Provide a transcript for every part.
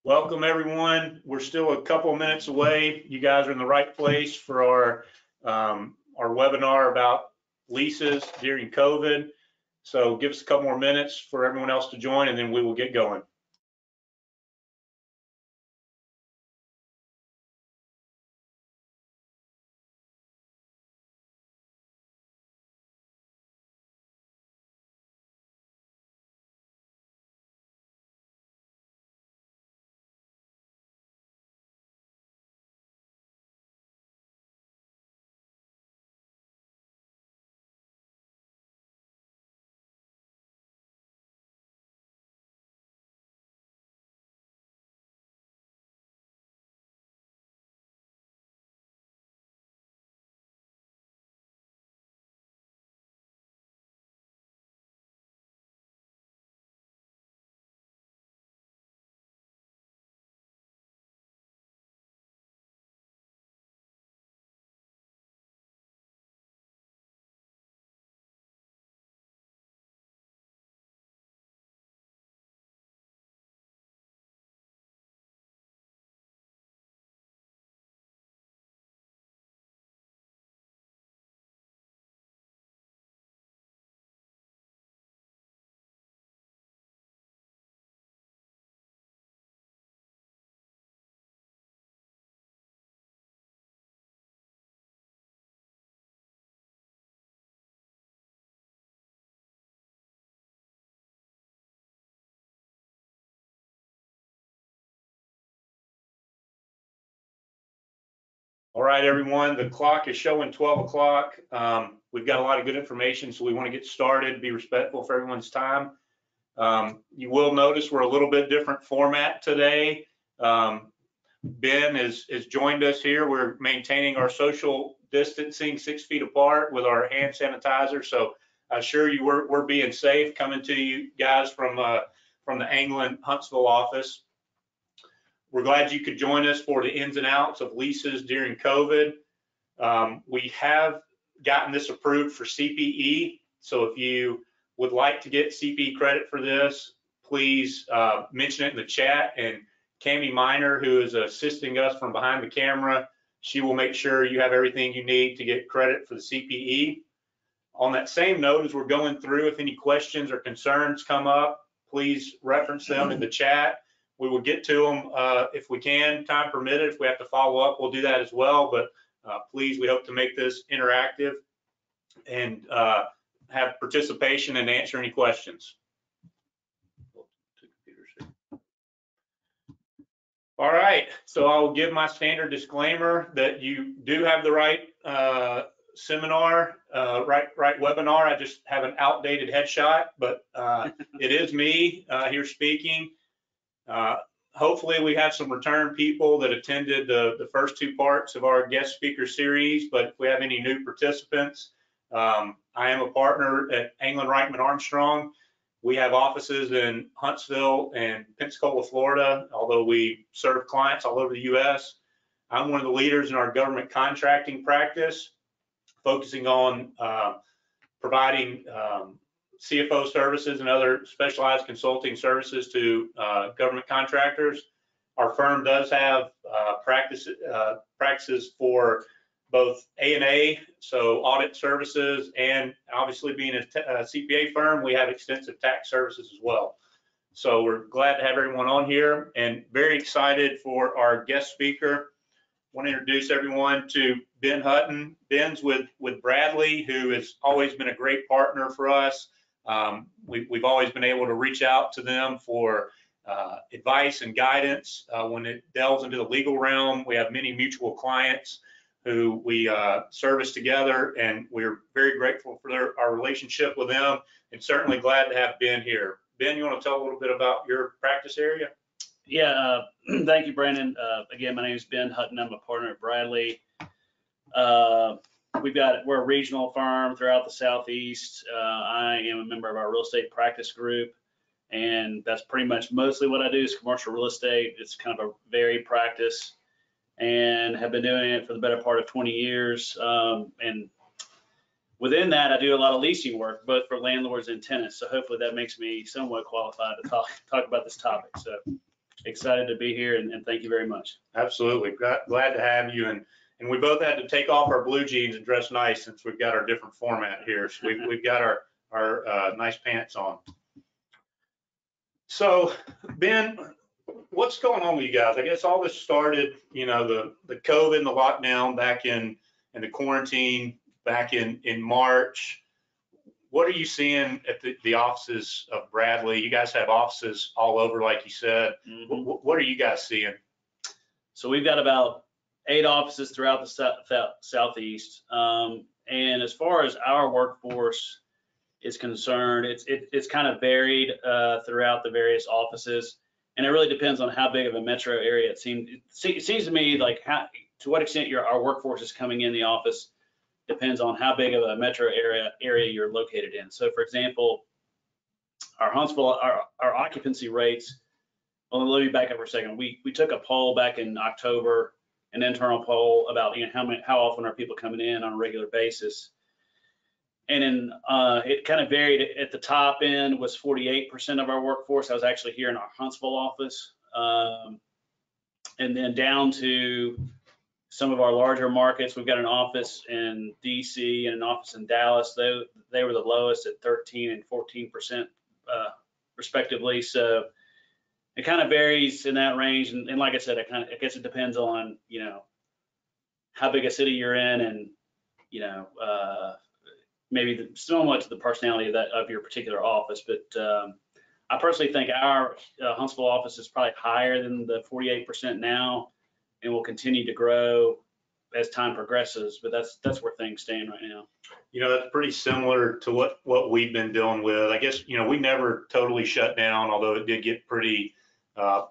Welcome everyone. We're still a couple of minutes away. You guys are in the right place for our webinar about leases during COVID. So give us a couple more minutes for everyone else to join, and then we will get going. All right, everyone, the clock is showing 12 o'clock. We've got a lot of good information, so we want to get started, be respectful for everyone's time. You will notice we're a little bit different format today. Ben has joined us here. We're maintaining our social distancing 6 feet apart with our hand sanitizer. So I assure you we're being safe, coming to you guys from the England Huntsville office. We're glad you could join us for the ins and outs of leases during COVID. We have gotten this approved for CPE. So if you would like to get CPE credit for this, please mention it in the chat. And Cami Miner, who is assisting us from behind the camera, she will make sure you have everything you need to get credit for the CPE. On that same note, as we're going through, if any questions or concerns come up, please reference them in the chat. We will get to them if we can, time permitted. If we have to follow up, we'll do that as well. But please, we hope to make this interactive and have participation and answer any questions. All right, so I'll give my standard disclaimer that you do have the right seminar, right webinar. I just have an outdated headshot, but it is me here speaking. Hopefully we have some return people that attended the first two parts of our guest speaker series, but if we have any new participants, I am a partner at England, Reichman Armstrong. We have offices in Huntsville and Pensacola, Florida, although we serve clients all over the US. I'm one of the leaders in our government contracting practice, focusing on providing CFO services and other specialized consulting services to government contractors. Our firm does have practices for both A&A, so audit services, and obviously being a CPA firm, we have extensive tax services as well. So we're glad to have everyone on here and very excited for our guest speaker. I want to introduce everyone to Ben Hutton. Ben's with Bradley, who has always been a great partner for us. We've always been able to reach out to them for advice and guidance when it delves into the legal realm. We have many mutual clients who we service together, and we're very grateful for our relationship with them, and certainly glad to have Ben here. Ben, you want to tell a little bit about your practice area? Yeah, thank you, Brandon. Again, my name is Ben Hutton. I'm a partner at Bradley. We're a regional firm throughout the Southeast. I am a member of our real estate practice group, and that's pretty much mostly what I do is commercial real estate. It's kind of a varied practice, and have been doing it for the better part of 20 years. And within that, I do a lot of leasing work, both for landlords and tenants. So hopefully that makes me somewhat qualified to talk about this topic. So excited to be here, and thank you very much. Absolutely. Glad to have you. And we both had to take off our blue jeans and dress nice since we've got our different format here. So we've got our nice pants on. So Ben, what's going on with you guys? I guess all this started, you know, the COVID and the lockdown back in and the quarantine back in March. What are you seeing at the offices of Bradley? You guys have offices all over, like you said. Mm-hmm. What are you guys seeing? So we've got about 8 offices throughout the Southeast. And as far as our workforce is concerned, it's kind of varied throughout the various offices. And it really depends on how big of a metro area it seems. It seems to me like to what extent our workforce is coming in the office depends on how big of a metro area you're located in. So for example, our Huntsville, our occupancy rates, well, let me back up for a second. We took a poll back in October, an internal poll about, you know, how often are people coming in on a regular basis. And then it kind of varied. At the top end was 48% of our workforce. I was actually here in our Huntsville office. And then down to some of our larger markets, we've got an office in DC and an office in Dallas. They were the lowest at 13 and 14% respectively. So it kind of varies in that range. And like I said, I guess it depends on, you know, how big a city you're in, and, you know, maybe somewhat to the personality of your particular office. But I personally think our Huntsville office is probably higher than the 48% now, and will continue to grow as time progresses. But that's where things stand right now. You know, that's pretty similar to what we've been dealing with. I guess, you know, we never totally shut down, although it did get pretty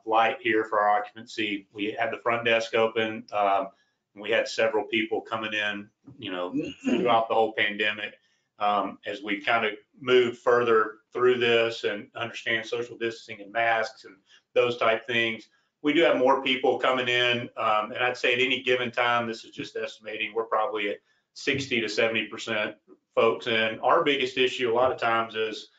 light here for our occupancy. We had the front desk open. We had several people coming in, you know, throughout the whole pandemic. As we kind of moved further through this and understand social distancing and masks and those type things, we do have more people coming in. And I'd say at any given time, this is just estimating, we're probably at 60 to 70% folks in. Our biggest issue a lot of times is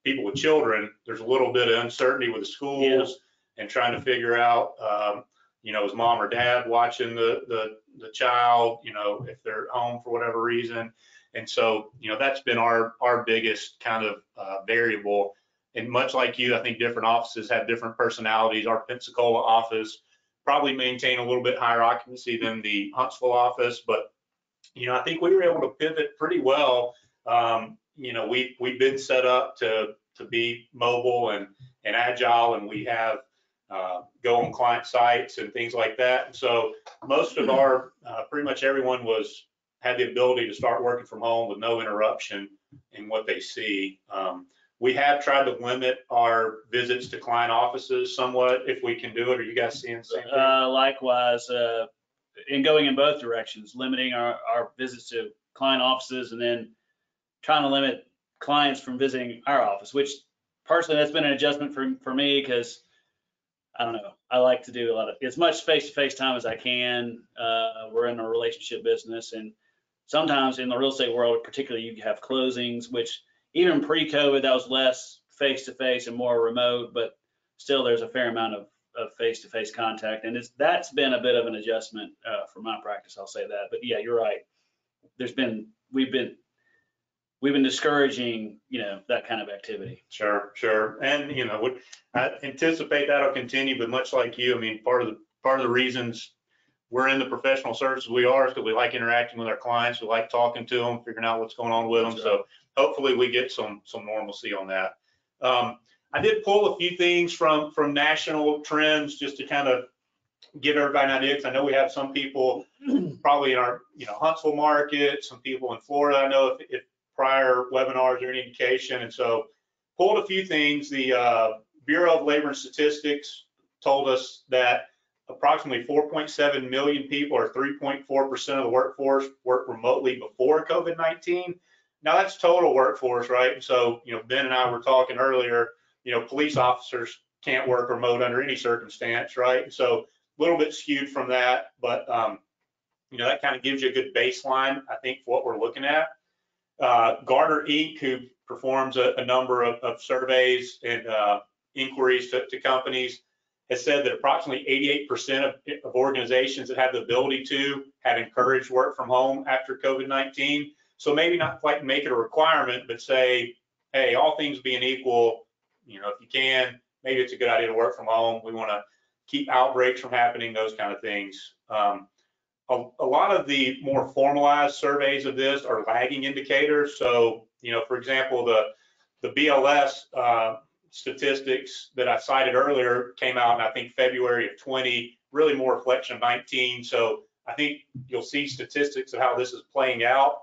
people with children. There's a little bit of uncertainty with the schools and trying to figure out, you know, is mom or dad watching the child, you know, if they're home for whatever reason. And so, you know, that's been our biggest kind of variable. And much like you, I think different offices have different personalities. Our Pensacola office probably maintain a little bit higher occupancy than the Huntsville office, but, you know, I think we were able to pivot pretty well. You know, we've been set up to be mobile and agile, and we have go on client sites and things like that. And so most of our, pretty much everyone had the ability to start working from home with no interruption in what they see. We have tried to limit our visits to client offices somewhat if we can do it. Are you guys seeing the same thing? Likewise, in going in both directions, limiting our visits to client offices, and then trying to limit clients from visiting our office, which personally, that's been an adjustment for me, because I don't know, I like to do as much face-to-face time as I can. We're in a relationship business, and sometimes in the real estate world, particularly, you have closings, which even pre-COVID, that was less face-to-face and more remote, but still there's a fair amount of face-to-face contact. And that's been a bit of an adjustment for my practice, I'll say that. But yeah, you're right. We've been discouraging, you know, that kind of activity. Sure. And, you know, I anticipate that'll continue, but much like you, I mean, part of the reasons we're in the professional services we are is because we like interacting with our clients. We like talking to them, figuring out what's going on with them. Right. So hopefully we get some normalcy on that. I did pull a few things from national trends just to kind of give everybody an idea, because I know we have some people probably in our, you know, Huntsville market, some people in Florida. I know if prior webinars are any indication. And so pulled a few things. The Bureau of Labor and Statistics told us that approximately 4.7 million people, or 3.4% of the workforce, worked remotely before COVID-19. Now that's total workforce, right? And so, you know, Ben and I were talking earlier, you know, police officers can't work remote under any circumstance, right? And so a little bit skewed from that, but, you know, that kind of gives you a good baseline, I think, for what we're looking at. Gartner Inc., who performs a number of surveys and inquiries to companies, has said that approximately 88% of organizations that have the ability to have encouraged work from home after COVID-19. So maybe not quite make it a requirement, but say, hey, all things being equal, you know, if you can, maybe it's a good idea to work from home. We want to keep outbreaks from happening, those kind of things. A lot of the more formalized surveys of this are lagging indicators. So, you know, for example, the BLS statistics that I cited earlier came out in, I think, February of 20, really more reflection of 19. So I think you'll see statistics of how this is playing out.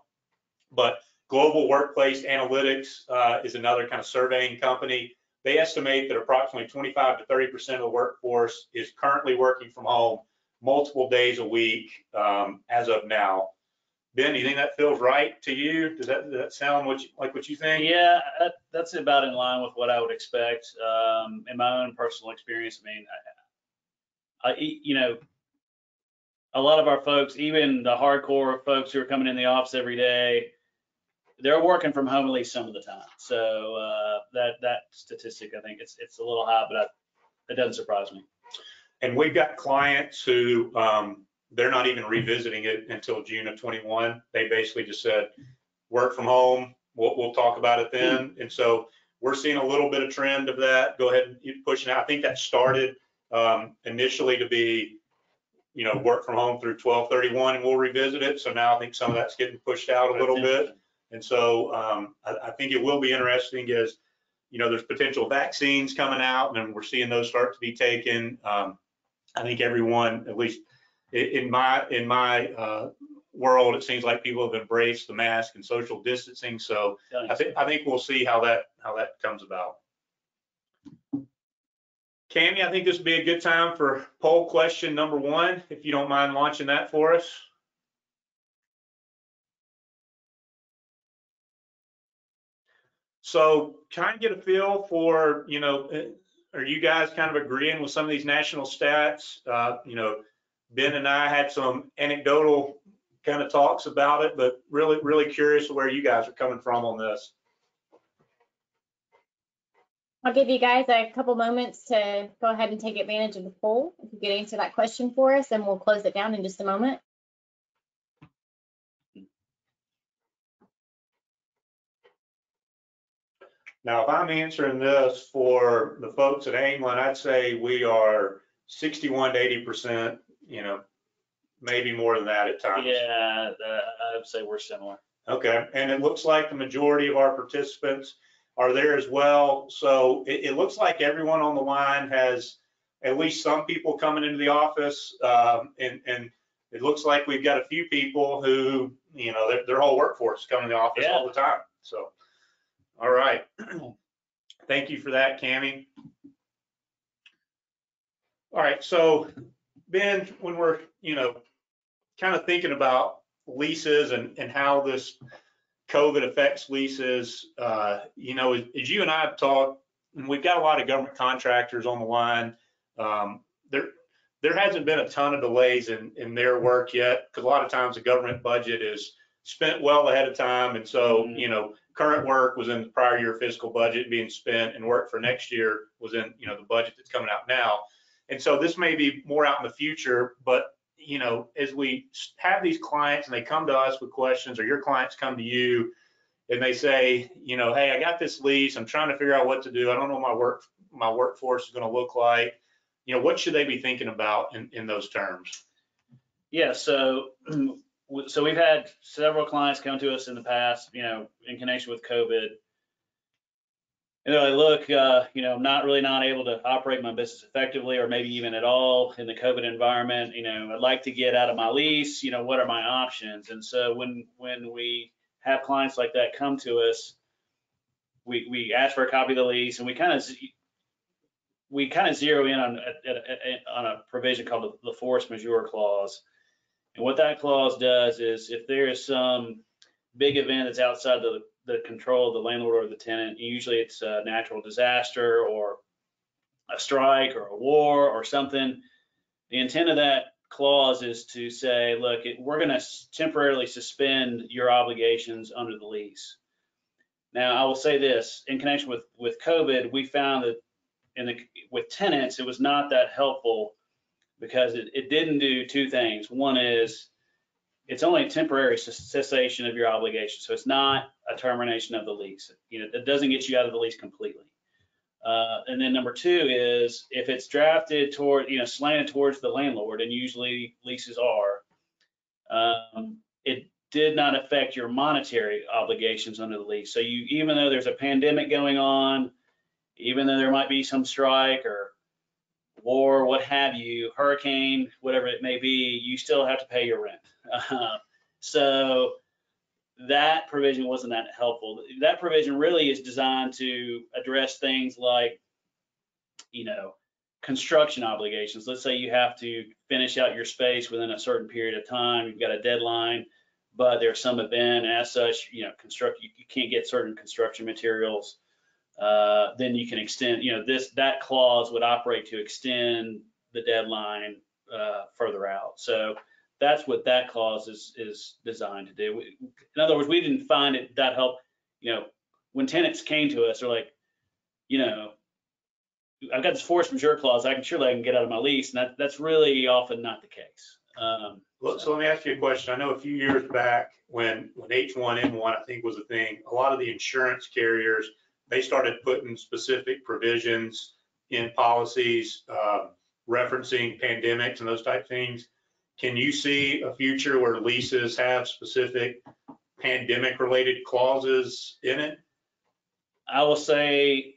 But Global Workplace Analytics is another kind of surveying company. They estimate that approximately 25 to 30% of the workforce is currently working from home multiple days a week as of now. Ben, do you think that feels right to you? Does that sound like what you think? Yeah, that's about in line with what I would expect. In my own personal experience, I mean, you know, a lot of our folks, even the hardcore folks who are coming in the office every day, they're working from home at least some of the time. So that statistic, I think it's a little high, but it doesn't surprise me. And we've got clients who they're not even revisiting it until June of 21. They basically just said, work from home, we'll talk about it then. And so we're seeing a little bit of trend of that. Go ahead and keep pushing out. I think that started initially to be, you know, work from home through 12/31, and we'll revisit it. So now I think some of that's getting pushed out a little bit. And so I think it will be interesting as, you know, there's potential vaccines coming out and we're seeing those start to be taken. I think everyone, at least in my world, it seems like people have embraced the mask and social distancing. So I think we'll see how that comes about. Cammie, I think this would be a good time for poll question number 1, if you don't mind launching that for us. So trying to get a feel for, you know, are you guys kind of agreeing with some of these national stats? You know, Ben and I had some anecdotal kind of talks about it, but really curious where you guys are coming from on this. I'll give you guys a couple moments to go ahead and take advantage of the poll. If you could answer that question for us, and we'll close it down in just a moment. Now, if I'm answering this for the folks at England, I'd say we are 61 to 80%, you know, maybe more than that at times. Yeah, I would say we're similar. Okay, and it looks like the majority of our participants are there as well. So it looks like everyone on the line has at least some people coming into the office, and it looks like we've got a few people who, you know, their whole workforce is coming to the office all the time. So, all right. Thank you for that, Cammie. All right, so Ben, when we're, you know, kind of thinking about leases and how this COVID affects leases, you know, as you and I have talked, and we've got a lot of government contractors on the line, there hasn't been a ton of delays in their work yet, because a lot of times the government budget is spent well ahead of time. And so, you know, current work was in the prior year fiscal budget being spent, and work for next year was in, you know, the budget that's coming out now. And so this may be more out in the future, but, you know, as we have these clients and they come to us with questions, or your clients come to you and they say, you know, hey, I got this lease, I'm trying to figure out what to do, I don't know what my workforce is going to look like, you know, what should they be thinking about in those terms? Yeah, so we've had several clients come to us in the past, you know, in connection with COVID. And they're like, look, you know, I'm not able to operate my business effectively, or maybe even at all in the COVID environment. You know, I'd like to get out of my lease. You know, what are my options? And so when we have clients like that come to us, we ask for a copy of the lease, and we kind of zero in on a provision called the force majeure clause. And what that clause does is, if there is some big event that's outside the control of the landlord or the tenant, usually it's a natural disaster or a strike or a war or something, the intent of that clause is to say, look, we're going to temporarily suspend your obligations under the lease. Now, I will say this, in connection with COVID, we found that with tenants, it was not that helpful because it didn't do two things. One is it's only a temporary cessation of your obligation. So it's not a termination of the lease. It doesn't get you out of the lease completely. And then number two is if it's drafted toward, slanted towards the landlord, and usually leases are, it did not affect your monetary obligations under the lease. So even though there's a pandemic going on, even though there might be some strike or war, what have you, hurricane, whatever it may be, you still have to pay your rent. So that provision wasn't that helpful. That provision really is designed to address things like, construction obligations. Let's say you have to finish out your space within a certain period of time. You've got a deadline, but there's some event, and as such, you can't get certain construction materials. Then you can extend, that clause would operate to extend the deadline further out. So that's what that clause is designed to do. In other words, we didn't find it that help. When tenants came to us, they're like, I've got this force majeure clause. Surely I can get out of my lease, and that's really often not the case. So let me ask you a question. I know a few years back when H1N1 I think was a thing, a lot of the insurance carriers, they started putting specific provisions in policies referencing pandemics and those type things. Can you see a future where leases have specific pandemic related clauses in it? I will say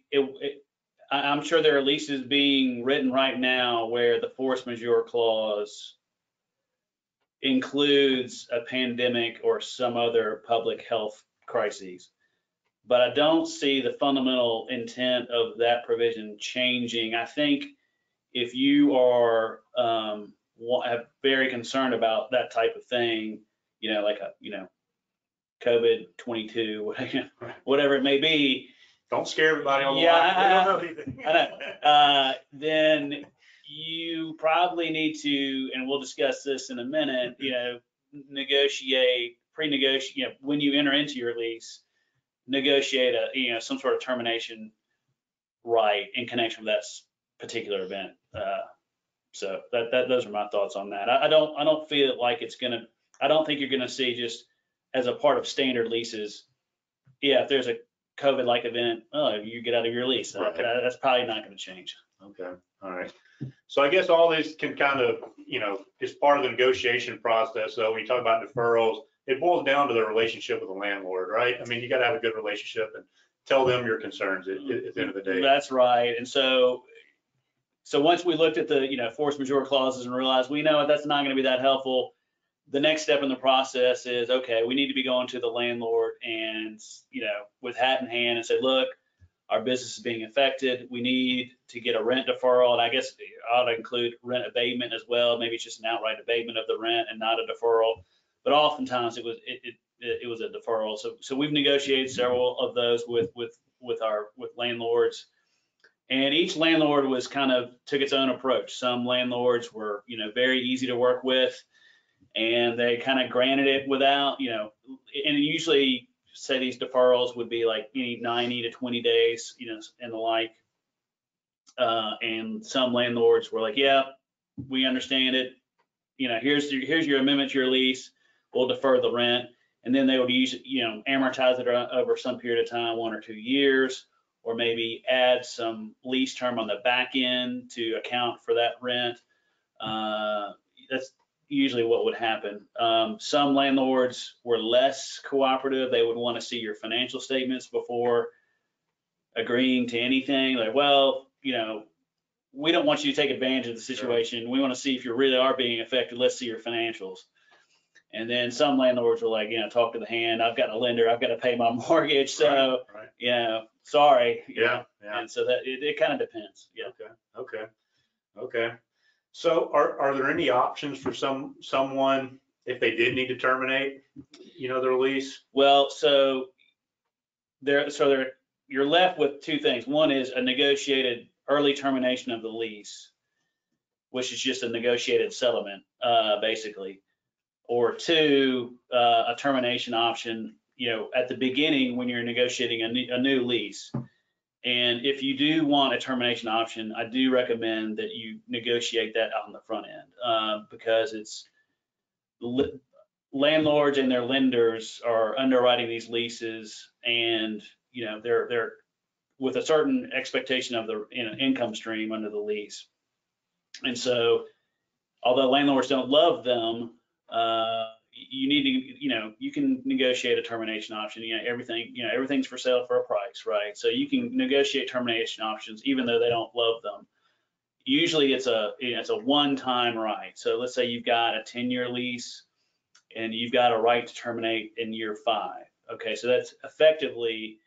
I'm sure there are leases being written right now where the force majeure clause includes a pandemic or some other public health crises. But I don't see the fundamental intent of that provision changing. I think if you are very concerned about that type of thing, like COVID-22, whatever it may be. Don't scare everybody on the line. We don't know anything. I know. Then you probably need to, and we'll discuss this in a minute, pre-negotiate, when you enter into your lease, negotiate some sort of termination right in connection with that particular event. So those are my thoughts on that. I don't feel like I don't think you're gonna see just as a part of standard leases. Yeah, if there's a COVID-like event, you get out of your lease. Right. That's probably not gonna change. Okay, all right. So I guess all this can kind of, is part of the negotiation process. So when you talk about deferrals, it boils down to the relationship with the landlord, right? I mean, you got to have a good relationship and tell them your concerns at the end of the day. That's right. And so once we looked at the, force majeure clauses and realized we know that's not going to be that helpful, the next step in the process is, okay, we need to be going to the landlord and, with hat in hand and say, look, our business is being affected. We need to get a rent deferral. And I guess I ought to include rent abatement as well. Maybe it's just an outright abatement of the rent and not a deferral. But oftentimes it was a deferral. So we've negotiated several of those with landlords, and each landlord was took its own approach. Some landlords were very easy to work with, and they kind of granted it without and usually say these deferrals would be like 90 to 20 days and the like. And some landlords were like, yeah, we understand it. Here's your amendment to your lease. We'll defer the rent, and then they would amortize it over some period of time, 1 or 2 years, or maybe add some lease term on the back end to account for that rent. That's usually what would happen. Some landlords were less cooperative. They would want to see your financial statements before agreeing to anything. Like, well, we don't want you to take advantage of the situation. Sure. We want to see if you really are being affected. Let's see your financials. And then some landlords were like, talk to the hand. I've got a lender. I've got to pay my mortgage. So, right. Sorry. Yeah. And so that it kind of depends. Yeah. Okay. So are there any options for someone if they did need to terminate, their lease? Well, so you're left with two things. One is a negotiated early termination of the lease, which is just a negotiated settlement, basically. Or two, a termination option, at the beginning when you're negotiating a new lease. And if you do want a termination option, I do recommend that you negotiate that on the front end, because it's landlords and their lenders are underwriting these leases, and they're with a certain expectation of the income stream under the lease. And so, although landlords don't love them, you need to, you can negotiate a termination option. Everything's for sale for a price, right? So you can negotiate termination options even though they don't love them. Usually it's a one-time right. So let's say you've got a 10-year lease and you've got a right to terminate in year 5. Okay, so that's effectively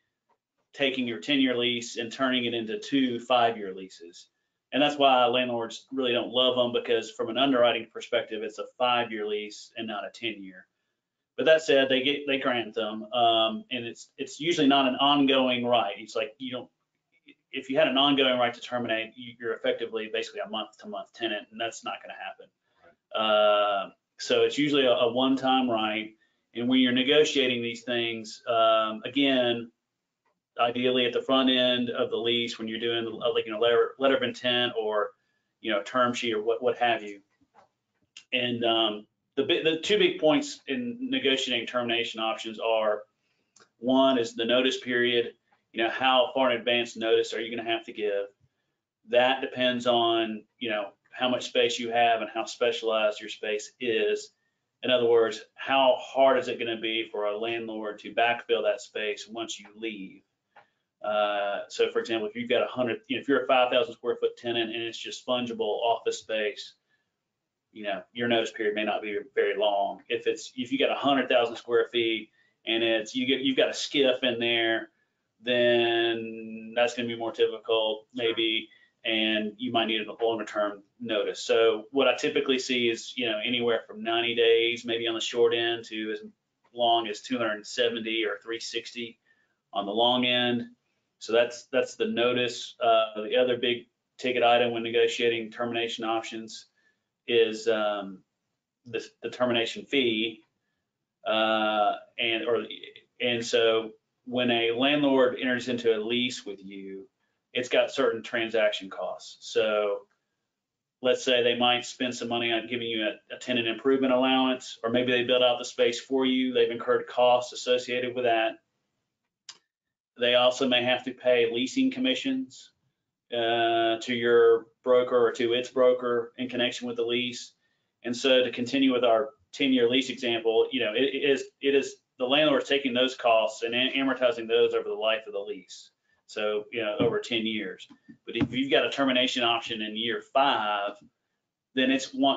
taking your 10-year lease and turning it into 2 5-year leases. And that's why landlords really don't love them, because from an underwriting perspective, it's a 5-year lease and not a 10-year. But that said, they grant them, and it's usually not an ongoing right. It's like if you had an ongoing right to terminate, you're effectively basically a month-to-month tenant, and that's not going to happen. So it's usually a one-time right. And when you're negotiating these things, again, ideally at the front end of the lease, when you're doing letter of intent or term sheet or what have you. And the 2 big points in negotiating termination options are, one is the notice period. How far in advance notice are you going to have to give? That depends on how much space you have and how specialized your space is. In other words, how hard is it going to be for a landlord to backfill that space once you leave? So for example, if you've got if you're a 5,000 square foot tenant and it's just fungible office space, your notice period may not be very long. If you got 100,000 square feet and you've got a skiff in there, then that's going to be more difficult maybe, and you might need a longer term notice. So what I typically see is anywhere from 90 days, maybe on the short end, to as long as 270 or 360 on the long end. So that's the notice. The other big ticket item when negotiating termination options is the termination fee. And so when a landlord enters into a lease with you, it's got certain transaction costs. So let's say they might spend some money on giving you a tenant improvement allowance, or maybe they build out the space for you. They've incurred costs associated with that. They also may have to pay leasing commissions to your broker or to its broker in connection with the lease. And so to continue with our 10-year lease example, it is the landlord taking those costs and amortizing those over the life of the lease. So, over 10 years. But if you've got a termination option in year 5, then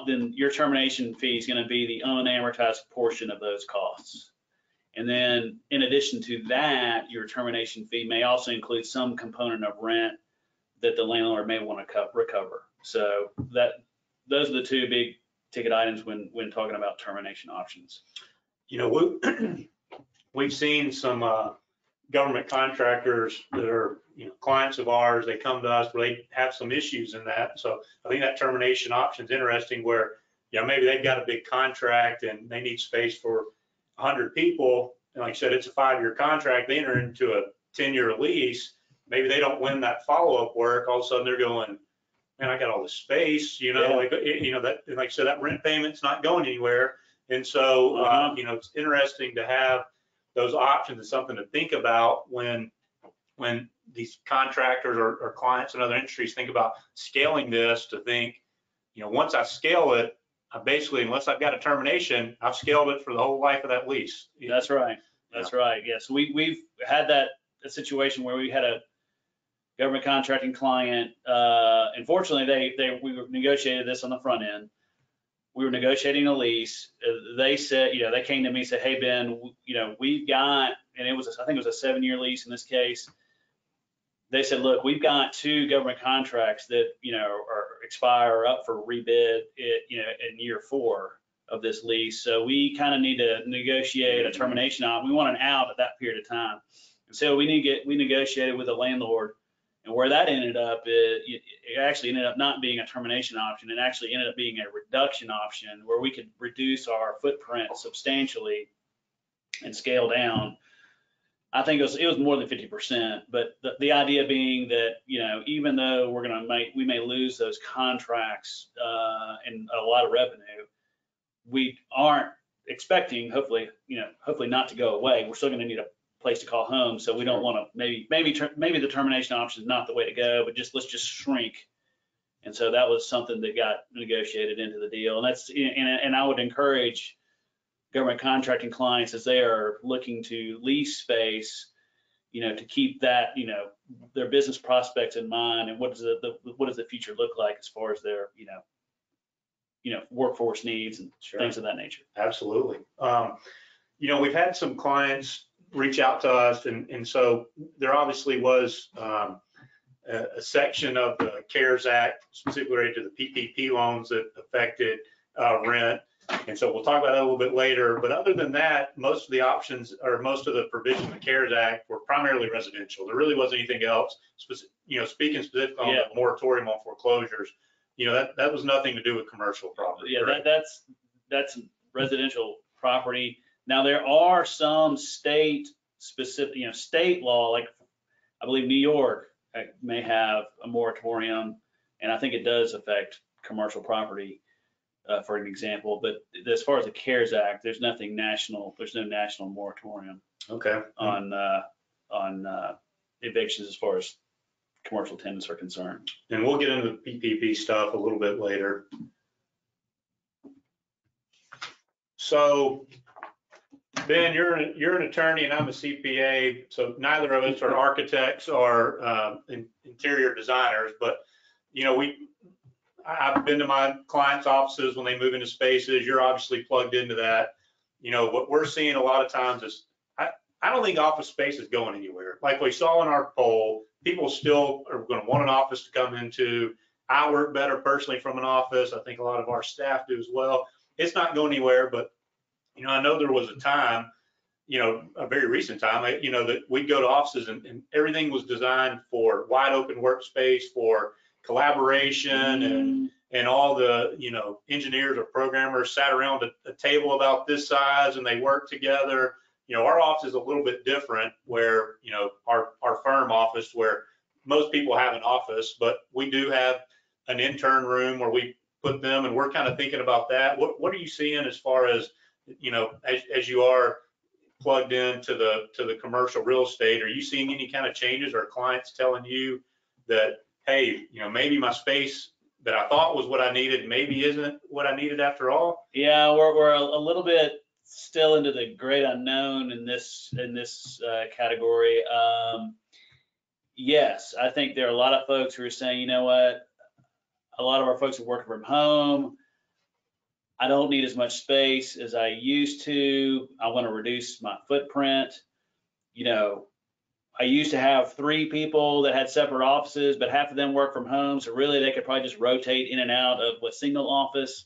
then your termination fee is going to be the unamortized portion of those costs. And then in addition to that, your termination fee may also include some component of rent that the landlord may want to recover. So those are the 2 big ticket items when talking about termination options. We've seen some government contractors that are clients of ours. They come to us where they have some issues in that. So I think that termination option is interesting, where maybe they've got a big contract and they need space for 100 people, and like I said, it's a 5-year contract. They enter into a 10-year lease. Maybe they don't win that follow-up work. All of a sudden they're going, man, I got all this space, that, and like I said, that rent payment's not going anywhere. And so it's interesting to have those options. Is something to think about when these contractors or clients in other industries think about scaling this, to think, once I scale it, I basically, unless I've got a termination, I've scaled it for the whole life of that lease. That's right. That's right. Yes, we've had a situation where we had a government contracting client. Unfortunately, we negotiated this on the front end. We were negotiating a lease. They said, they came to me and said, hey, Ben, we've got, and I think it was a 7-year lease in this case. They said, look, we've got 2 government contracts that, expire or up for rebid, in year 4 of this lease. So we kind of need to negotiate a termination out. We want an out at that period of time. And so we negotiated with the landlord. And where that ended up, it actually ended up not being a termination option. It actually ended up being a reduction option, where we could reduce our footprint substantially and scale down. I think it was more than 50%, but the idea being that, even though we may lose those contracts and a lot of revenue, we aren't expecting, hopefully not to go away. We're still going to need a place to call home. So we don't want to, maybe the termination option is not the way to go, but let's just shrink. And so that was something that got negotiated into the deal. And I would encourage government contracting clients, as they are looking to lease space, to keep that, their business prospects in mind, and what does the future look like as far as their, workforce needs and things of that nature. Absolutely. We've had some clients reach out to us, and so there obviously was a section of the CARES Act specifically related to the PPP loans that affected rent. And so we'll talk about that a little bit later. But other than that, most of the options, or most of the provisions of the CARES Act, were primarily residential. There really wasn't anything else. Speaking specifically on the moratorium on foreclosures, that was nothing to do with commercial property. Yeah, that's residential property. Now there are some state specific, state law, like I believe New York may have a moratorium, and I think it does affect commercial property. For an example, but as far as the CARES Act, there's nothing national. There's no national moratorium. Okay. On evictions as far as commercial tenants are concerned. And we'll get into the PPP stuff a little bit later. So, Ben, you're an attorney and I'm a CPA, so neither of us are architects or interior designers, but I've been to my clients' offices when they move into spaces. You're obviously plugged into that. What we're seeing a lot of times is I don't think office space is going anywhere. Like we saw in our poll, people still are going to want an office to come into. I work better personally from an office. I think a lot of our staff do as well. It's not going anywhere, but I know there was a time, a very recent time, that we'd go to offices and everything was designed for wide open workspace, for collaboration, and all the engineers or programmers sat around a table about this size and they worked together. Our office is a little bit different, where our firm office, where most people have an office, but we do have an intern room where we put them, and we're kind of thinking about that. What are you seeing as far as as you are plugged into the commercial real estate? Are you seeing any kind of changes? Or clients telling you that, hey, maybe my space that I thought was what I needed maybe isn't what I needed after all? Yeah, we're a little bit still into the great unknown in this category. Yes, I think there are a lot of folks who are saying, you know what, a lot of our folks are working from home. I don't need as much space as I used to. I want to reduce my footprint. I used to have 3 people that had separate offices, but half of them work from home. So really they could probably just rotate in and out of a single office.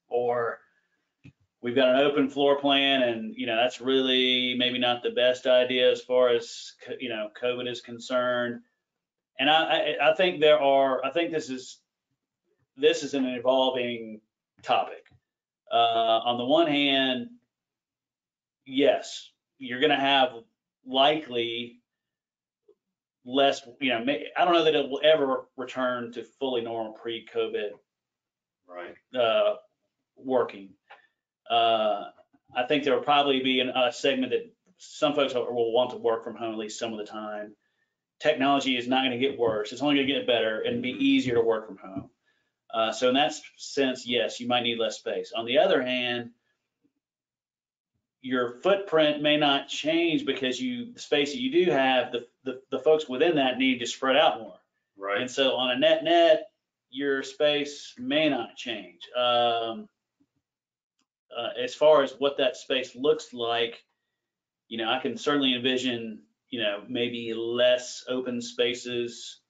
Or we've got an open floor plan, and that's really maybe not the best idea as far as COVID is concerned. And I think this is an evolving topic. On the one hand, yes, you're going to have likely less, I don't know that it will ever return to fully normal pre-COVID working. I think there will probably be a segment that some folks will want to work from home at least some of the time. Technology is not going to get worse. It's only going to get better and be easier to work from home. So in that sense, yes, you might need less space. On the other hand, your footprint may not change because the space that you do have, the folks within that need to spread out more. Right. And so on a net, your space may not change. As far as what that space looks like, I can certainly envision, maybe less open spaces,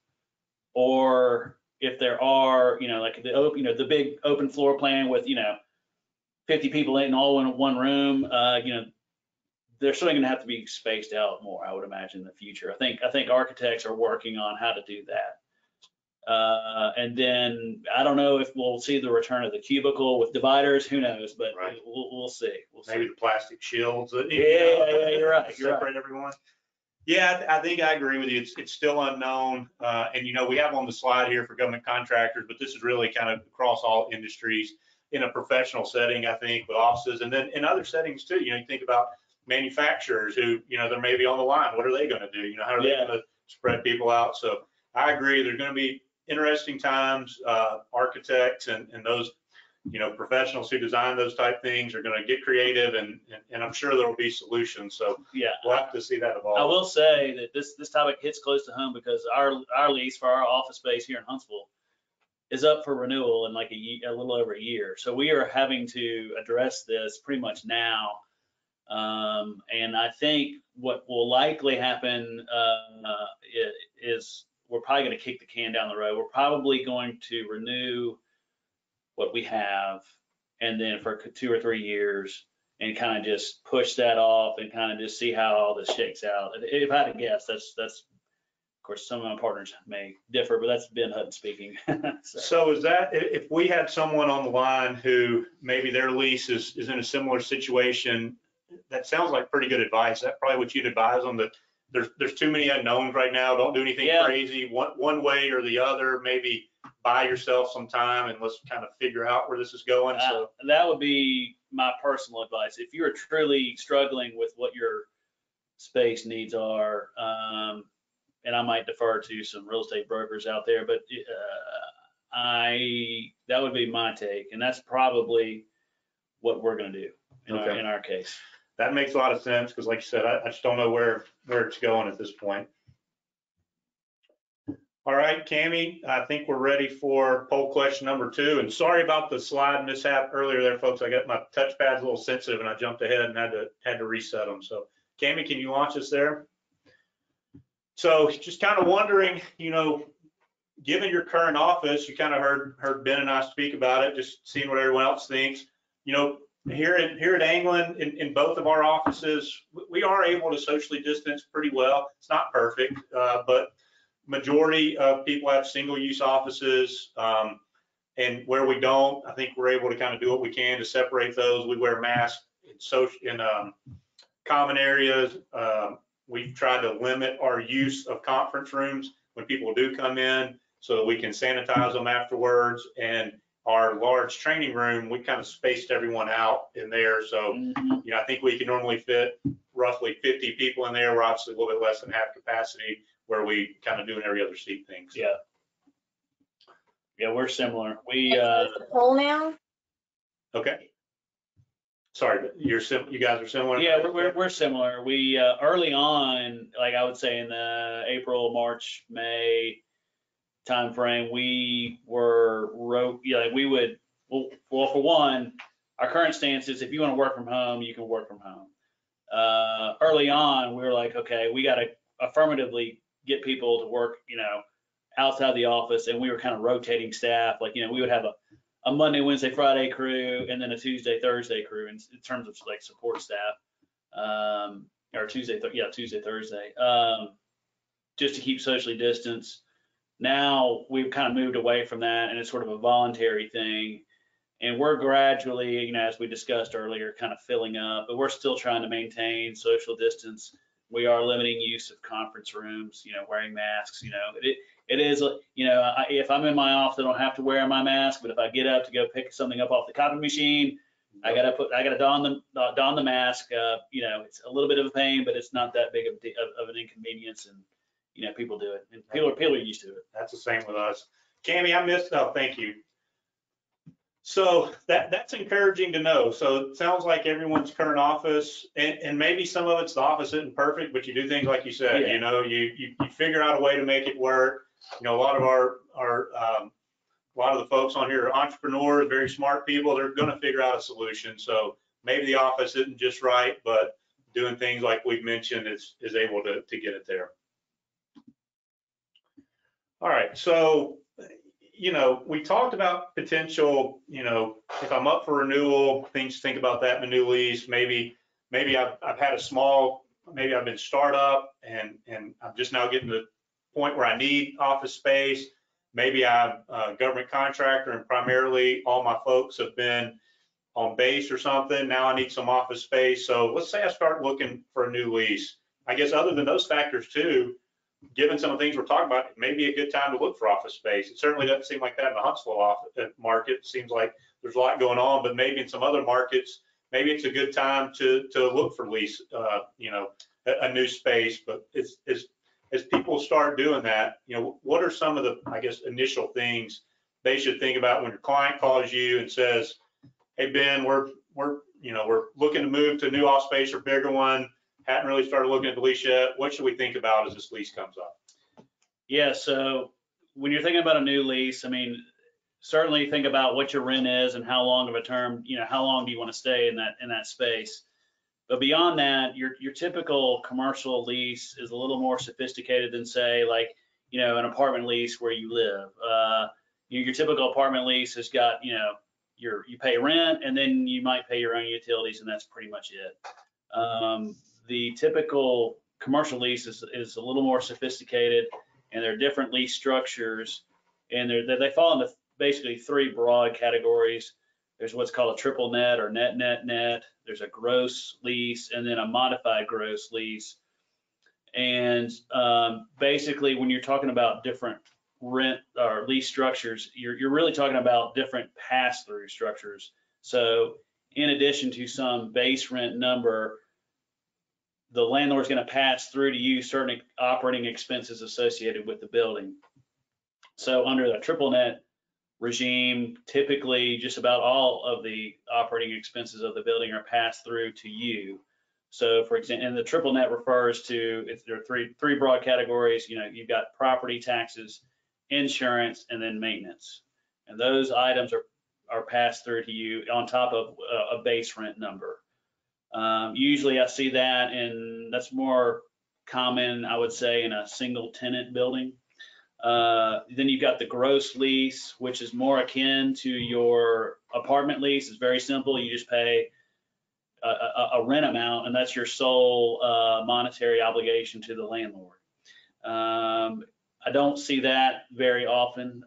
or if there are, like the big open floor plan with, 50 people in all in one room, they're certainly going to have to be spaced out more, I would imagine, in the future. I think architects are working on how to do that. And then I don't know if we'll see the return of the cubicle with dividers. Who knows? But Right. we'll see. Maybe the plastic shields. Yeah, you're right. Separate everyone. Yeah, I think I agree with you. It's still unknown. And, we have on the slide here for government contractors, but this is really kind of across all industries in a professional setting, I think, with offices. And then in other settings too, you think about manufacturers who, they're maybe on the line. What are they going to do? How are they going to spread people out? So I agree. There's going to be interesting times. Architects and those, professionals who design those type things are going to get creative, and I'm sure there will be solutions. So yeah, we'll have to see that evolve. I will say that this topic hits close to home because our lease for our office space here in Huntsville is up for renewal in like a little over a year. So we are having to address this pretty much now. And I think what will likely happen is we're probably going to kick the can down the road. We're probably going to renew what we have, and then for 2 or 3 years, and kind of just push that off and kind of just see how all this shakes out. If I had to guess, that's of course some of my partners may differ, but that's Ben Hutton speaking. So is that, if we had someone on the line who maybe their lease is in a similar situation, that sounds like pretty good advice. That's probably what you'd advise them, that there's too many unknowns right now. Don't do anything crazy one way or the other. Maybe buy yourself some time and let's kind of figure out where this is going. So that would be my personal advice. If you're truly struggling with what your space needs are, and I might defer to some real estate brokers out there, but that would be my take, and that's probably what we're going to do in our case. That makes a lot of sense, because like you said, I just don't know where it's going at this point. All right, Cammie, I think we're ready for poll question number 2. And sorry about the slide mishap earlier there, folks. I got my touchpad's a little sensitive and I jumped ahead and had to reset them. So Cammie, can you launch us there? So just kind of wondering, given your current office, you kind of heard Ben and I speak about it, just seeing what everyone else thinks. Here at Anglin, in both of our offices, we are able to socially distance pretty well. It's not perfect, but majority of people have single-use offices, and where we don't, I think we're able to kind of do what we can to separate those. We wear masks in common areas. We've tried to limit our use of conference rooms when people do come in, so that we can sanitize them afterwards. And our large training room, we kind of spaced everyone out in there. So, I think we can normally fit roughly 50 people in there. We're obviously a little bit less than half capacity, where we kind of do an every other seat thing. So. Yeah, we're similar. We poll now. Okay. Sorry, you guys are similar? Yeah, we're similar. We early on, like I would say in the April, March, May timeframe, we were we would, well, for one, our current stance is if you want to work from home, you can work from home. Early on, we were like, okay, we got to affirmatively get people to work, outside the office, and we were kind of rotating staff. Like, we would have a Monday, Wednesday, Friday crew, and then a Tuesday, Thursday crew in terms of like support staff, or Tuesday, Thursday, just to keep socially distanced. Now we've kind of moved away from that, and it's sort of a voluntary thing. And we're gradually, as we discussed earlier, kind of filling up, but we're still trying to maintain social distance. We are limiting use of conference rooms, wearing masks. It is, if I'm in my office, I don't have to wear my mask, but if I get up to go pick something up off the copy machine, I gotta don the mask. It's a little bit of a pain, but it's not that big of an inconvenience, and people do it, and people are used to it. That's the same with us. Cammie, I missed. Oh, thank you. So that's encouraging to know. So it sounds like everyone's current office, and maybe some of it's the office isn't perfect, but you do things like you said. You figure out a way to make it work. A lot of a lot of the folks on here are entrepreneurs, very smart people. They're going to figure out a solution. So maybe the office isn't just right, but doing things like we've mentioned is able to get it there. All right, so we talked about potential, if I'm up for renewal, things to think about that in a new lease. Maybe I've had maybe I've been startup and I'm just now getting to the point where I need office space. maybe I'm a government contractor and primarily all my folks have been on base or something. Now I need some office space. So let's say I start looking for a new lease. I guess other than those factors too, given some of the things we're talking about, it may be a good time to look for office space. It certainly doesn't seem like that in the Huntsville market. It seems like there's a lot going on, but maybe in some other markets, maybe it's a good time to look for lease, a new space. But as people start doing that, what are some of the, I guess, initial things they should think about when your client calls you and says, hey, Ben, we're looking to move to a new office space or bigger one. Hadn't really started looking at the lease yet. What should we think about as this lease comes up? Yeah, so when you're thinking about a new lease, I mean, certainly think about what your rent is and how long of a term, how long do you want to stay in that space. But beyond that, your typical commercial lease is a little more sophisticated than, say, like, an apartment lease where you live. Your typical apartment lease has got, you pay rent and then you might pay your own utilities, and that's pretty much it. The typical commercial lease is a little more sophisticated, and there are different lease structures, and they fall into basically three broad categories. There's what's called a triple net or net. There's a gross lease and then a modified gross lease. And basically, when you're talking about different rent or lease structures, you're really talking about different pass-through structures. So in addition to some base rent number, the landlord's going to pass through to you certain operating expenses associated with the building. So under the triple net regime, typically just about all of the operating expenses of the building are passed through to you. So for example, and the triple net refers to, there are three broad categories. You've got property taxes, insurance, and then maintenance. And those items are passed through to you on top of a base rent number. Usually I see that, and that's more common, I would say, in a single tenant building. Then you've got the gross lease, which is more akin to your apartment lease. It's very simple. You just pay a rent amount, and that's your sole monetary obligation to the landlord. I don't see that very often,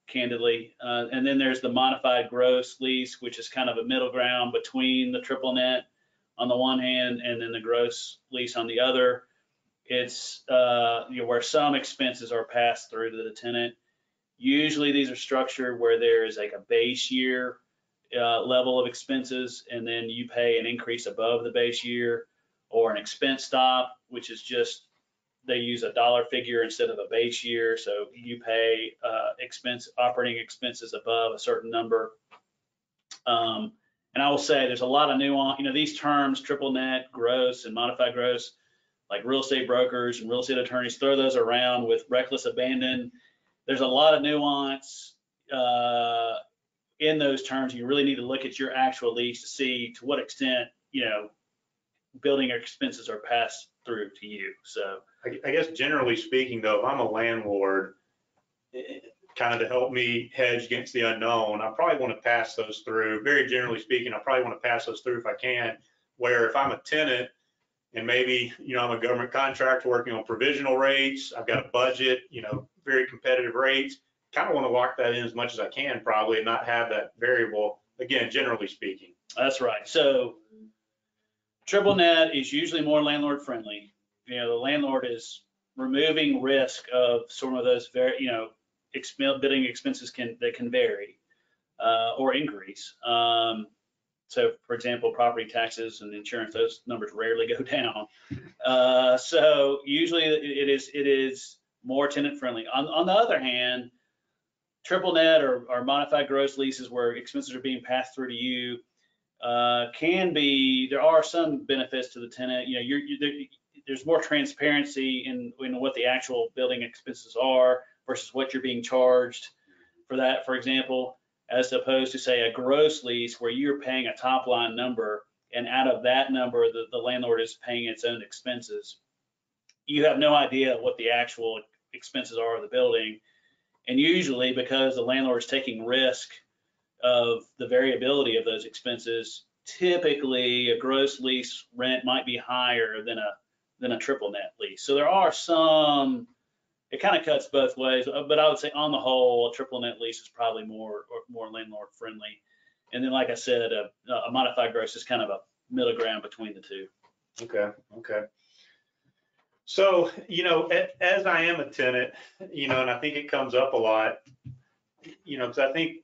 candidly. And then there's the modified gross lease, which is kind of a middle ground between the triple net on the one hand and then the gross lease on the other. It's where some expenses are passed through to the tenant. Usually these are structured where there is like a base year level of expenses, and then you pay an increase above the base year, or an expense stop, which is just they use a dollar figure instead of a base year. So you pay operating expenses above a certain number. And I will say there's a lot of nuance. These terms, triple net, gross, and modified gross, like real estate brokers and real estate attorneys throw those around with reckless abandon. There's a lot of nuance in those terms. You really need to look at your actual lease to see to what extent, building expenses are passed through to you. So I guess generally speaking, though, if I'm a landlord, kind of to help me hedge against the unknown, I probably want to pass those through. Very generally speaking, I probably want to pass those through if I can. Where if I'm a tenant and maybe, I'm a government contractor working on provisional rates, I've got a budget, very competitive rates, kind of want to lock that in as much as I can probably and not have that variable, again, generally speaking. That's right. So triple net is usually more landlord friendly. The landlord is removing risk of some of those very, building expenses that can vary or increase. So for example, property taxes and insurance, those numbers rarely go down. So usually it is more tenant friendly. On the other hand, triple net or modified gross leases where expenses are being passed through to you there are some benefits to the tenant. There's more transparency in what the actual building expenses are versus what you're being charged for that, for example, as opposed to, say, a gross lease where you're paying a top line number, and out of that number, the landlord is paying its own expenses. You have no idea what the actual expenses are of the building. And usually, because the landlord is taking risk of the variability of those expenses, typically a gross lease rent might be higher than a triple net lease. So there are some it kind of cuts both ways, but I would say on the whole, a triple net lease is probably more landlord friendly. And then, like I said, a modified gross is kind of a middle ground between the two. Okay. So, as I am a tenant, and I think it comes up a lot, because I think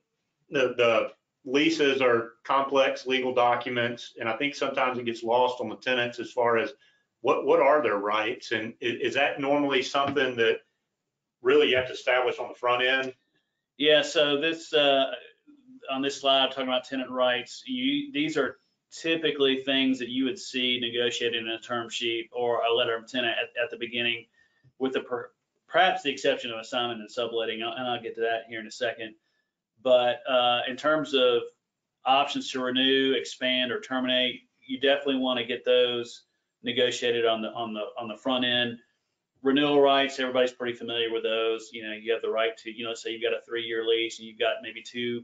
the leases are complex legal documents, and I think sometimes it gets lost on the tenants as far as what are their rights, and is that normally something that really you have to establish on the front end? Yeah, so this on this slide talking about tenant rights, these are typically things that you would see negotiated in a term sheet or a letter of intent at the beginning, with perhaps the exception of assignment and subletting, and I'll get to that here in a second. But in terms of options to renew, expand, or terminate, you definitely want to get those negotiated on the front end. Renewal rights, everybody's pretty familiar with those. You have the right to, say you've got a 3-year lease and you've got maybe two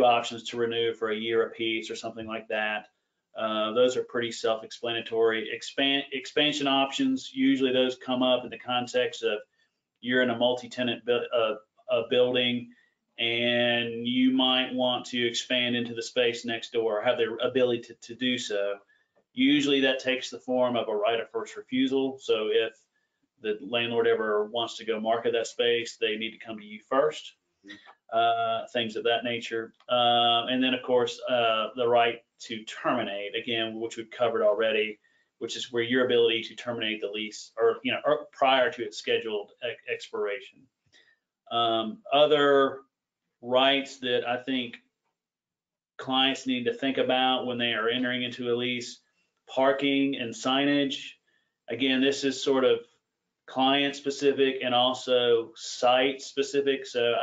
options to renew for a year apiece or something like that. Those are pretty self-explanatory. Expansion options, usually those come up in the context of you're in a multi-tenant building and you might want to expand into the space next door, or have the ability to do so. Usually that takes the form of a right of first refusal. So if the landlord ever wants to go market that space, they need to come to you first. Things of that nature. And then, of course, the right to terminate, again, which we've covered already, which is where your ability to terminate the lease or prior to its scheduled expiration. Other rights that I think clients need to think about when they are entering into a lease: parking and signage. Again, this is sort of client specific and also site specific. So,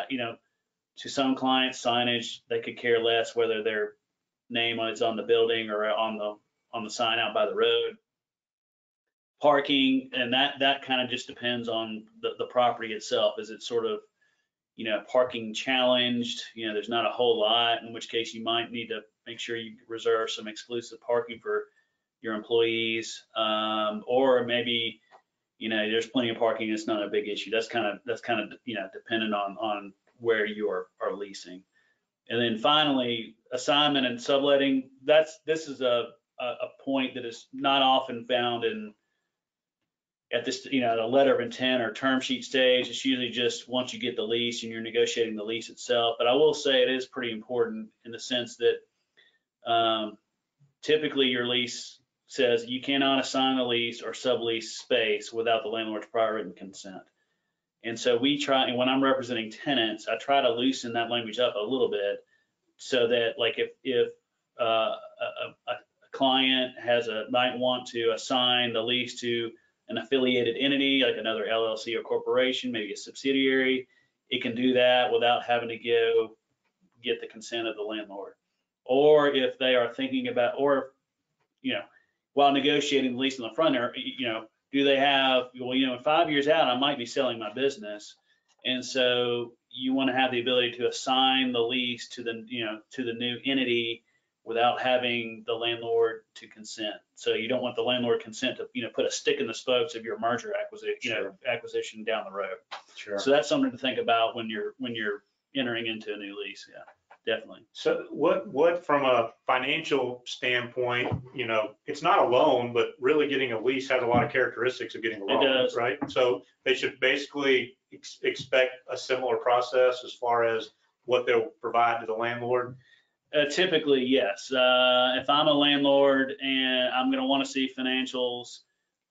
to some clients, signage, they could care less whether their name is on the building or on the sign out by the road. Parking, and that kind of just depends on the property itself. Is it sort of, parking challenged? There's not a whole lot, in which case you might need to make sure you reserve some exclusive parking for your employees, or maybe, there's plenty of parking. It's not a big issue. That's kind of dependent on where you are leasing. And then finally, assignment and subletting. This is a point that is not often found at this, a letter of intent or term sheet stage. It's usually just once you get the lease and you're negotiating the lease itself. But I will say it is pretty important in the sense that typically your lease says you cannot assign a lease or sublease space without the landlord's prior written consent. And so we try, and when I'm representing tenants, I try to loosen that language up a little bit so that, like, if a client might want to assign the lease to an affiliated entity, like another LLC or corporation, maybe a subsidiary, it can do that without having to get the consent of the landlord. Or if they are thinking about, while negotiating the lease on the front end, do they have, in 5 years out, I might be selling my business. And so you want to have the ability to assign the lease to the new entity without having the landlord to consent. So you don't want the landlord consent to, put a stick in the spokes of your merger acquisition down the road. Sure. So that's something to think about when you're entering into a new lease. Yeah. Definitely. So what from a financial standpoint, it's not a loan, but really getting a lease has a lot of characteristics of getting a loan, It does. Right? So they should basically expect a similar process as far as what they'll provide to the landlord. Typically, yes. If I'm a landlord and I'm going to want to see financials,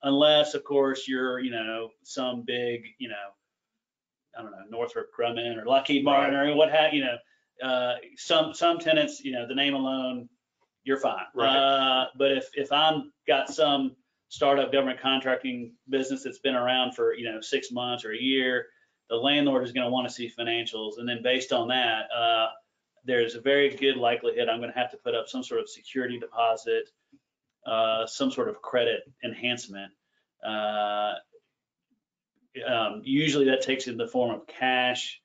unless, of course, you're, some big, I don't know, Northrop Grumman or Lockheed Martin or what have you. Some tenants, the name alone, you're fine. Right. But if I'm got some startup government contracting business that's been around for 6 months or a year, the landlord is going to want to see financials, and then based on that, there's a very good likelihood I'm going to have to put up some sort of security deposit, some sort of credit enhancement. Usually that takes in the form of cash.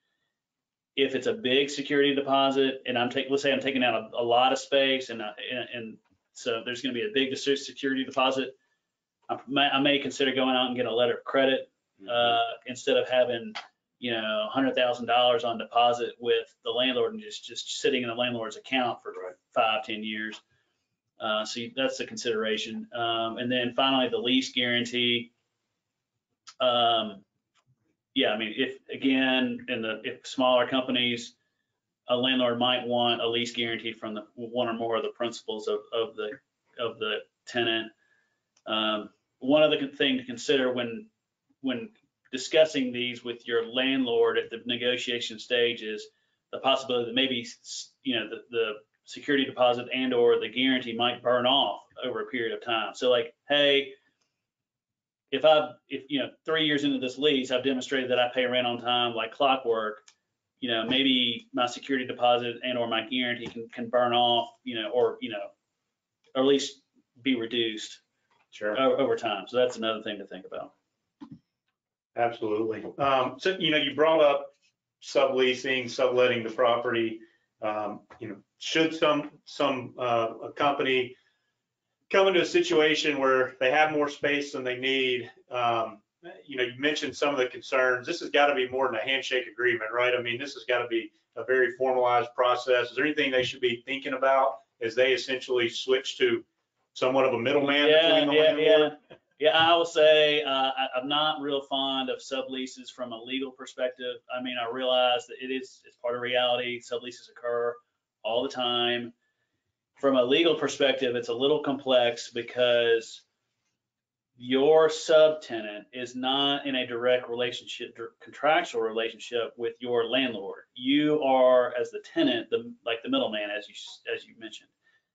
If it's a big security deposit and let's say I'm taking out a lot of space and so there's going to be a big security deposit, I may consider going out and get a letter of credit instead of having, $100,000 on deposit with the landlord and just sitting in the landlord's account for 5-10 years. So that's the consideration. And then finally, the lease guarantee. Yeah, I mean, if smaller companies, a landlord might want a lease guarantee from one or more of the principals of the tenant. One other thing to consider when discussing these with your landlord at the negotiation stage is the possibility that maybe the security deposit and or the guarantee might burn off over a period of time. So like, hey, if 3 years into this lease, I've demonstrated that I pay rent on time like clockwork, maybe my security deposit and or my guarantee can burn off, or at least be reduced over time. So that's another thing to think about. Absolutely. So, you brought up subleasing, subletting the property. Should a company come into a situation where they have more space than they need, you mentioned some of the concerns. This has got to be more than a handshake agreement, right? I mean, this has got to be a very formalized process. Is there anything they should be thinking about as they essentially switch to somewhat of a middleman between the landlord? Yeah, I will say I'm not real fond of subleases from a legal perspective. I mean, I realize that it's part of reality. Subleases occur all the time. From a legal perspective, it's a little complex because your subtenant is not in a direct relationship, contractual relationship with your landlord. You are, as the tenant, like the middleman, as you mentioned.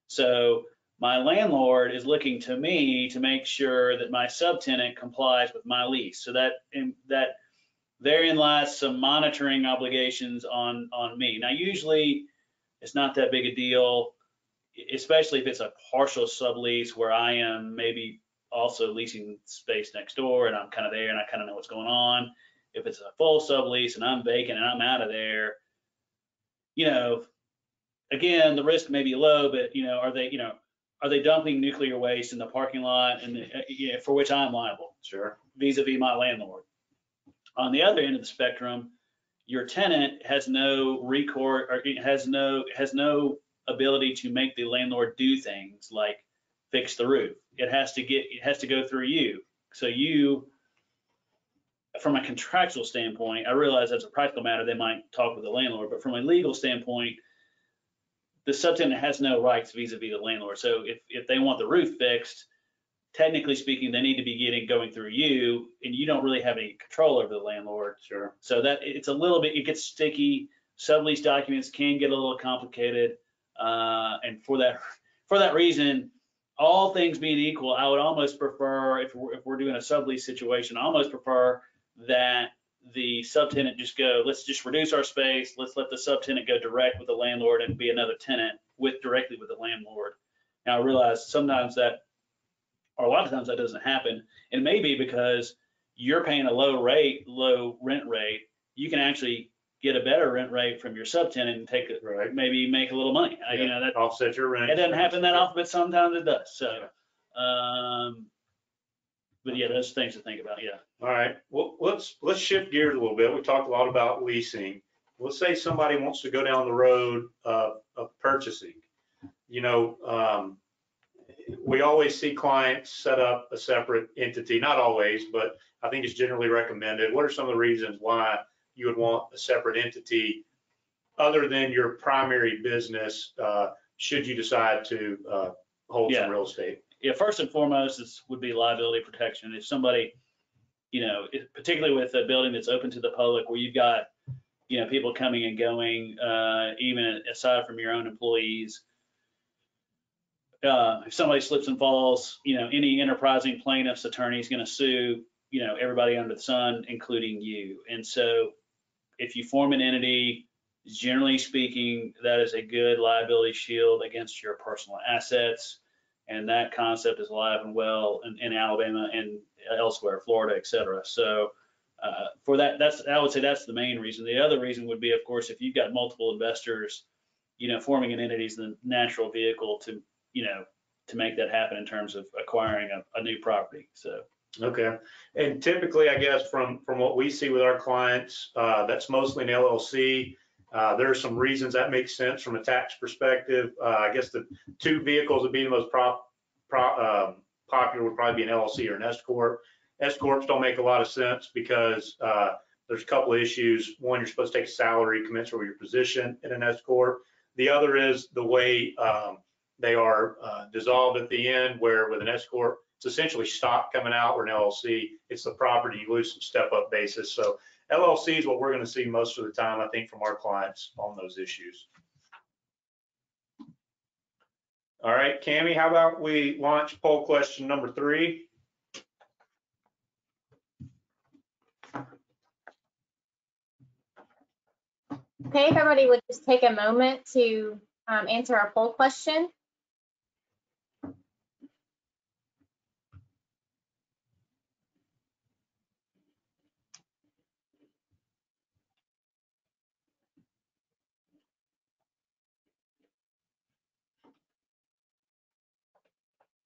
So my landlord is looking to me to make sure that my subtenant complies with my lease. So that therein lies some monitoring obligations on me. Now, usually it's not that big a deal, especially if it's a partial sublease where I am maybe also leasing space next door and I'm kind of there and I kind of know what's going on. If it's a full sublease and I'm vacant and I'm out of there, again, the risk may be low, but are they dumping nuclear waste in the parking lot and for which I'm liable? Sure. Vis-a-vis my landlord. On the other end of the spectrum, your tenant has no recourse or has no ability to make the landlord do things like fix the roof. It has to go through you. So you, from a contractual standpoint, I realize as a practical matter, they might talk with the landlord, but from a legal standpoint, the subtenant has no rights vis-a-vis the landlord. So if they want the roof fixed, technically speaking, they need to be going through you, and you don't really have any control over the landlord. Sure. So that it's a little bit, it gets sticky. Sublease documents can get a little complicated, and for that reason, all things being equal, I would almost prefer, if we're doing a sublease situation, I almost prefer that the subtenant let's just reduce our space. Let's let the subtenant go direct with the landlord and be another tenant directly with the landlord. Now I realize sometimes or a lot of times that doesn't happen. And maybe because you're paying a low rent rate, you can actually get a better rent rate from your subtenant and maybe make a little money. Yeah, that offset your rent. It doesn't happen that often, but sometimes it does. So, but yeah, those things to think about. Yeah. All right. Well, let's shift gears a little bit. We talked a lot about leasing. Let's say somebody wants to go down the road of purchasing. We always see clients set up a separate entity. Not always, but I think it's generally recommended. What are some of the reasons why you would want a separate entity other than your primary business should you decide to hold some real estate? Yeah, first and foremost, would be liability protection. If somebody, particularly with a building that's open to the public where you've got, people coming and going, even aside from your own employees, if somebody slips and falls, any enterprising plaintiff's attorney is going to sue, everybody under the sun, including you. And so if you form an entity, generally speaking, that is a good liability shield against your personal assets. And that concept is alive and well in Alabama and elsewhere, Florida, et cetera. So for that, I would say that's the main reason. The other reason would be, of course, if you've got multiple investors, forming an entity is the natural vehicle to make that happen in terms of acquiring a new property. So Okay. And typically, I guess from what we see with our clients, that's mostly an LLC. There are some reasons that makes sense from a tax perspective. I guess the two vehicles would be the most popular would probably be an LLC or an S corp. S corps don't make a lot of sense because there's a couple of issues. One, you're supposed to take salary commensurate with your position in an S corp. The other is the way they are dissolved at the end, where with an S corp, it's essentially stock coming out, or an LLC, it's the property, you lose some step up basis. So LLC is what we're going to see most of the time, I think, from our clients on those issues. All right, Cammie, how about we launch poll question number 3? Okay, if everybody would just take a moment to answer our poll question.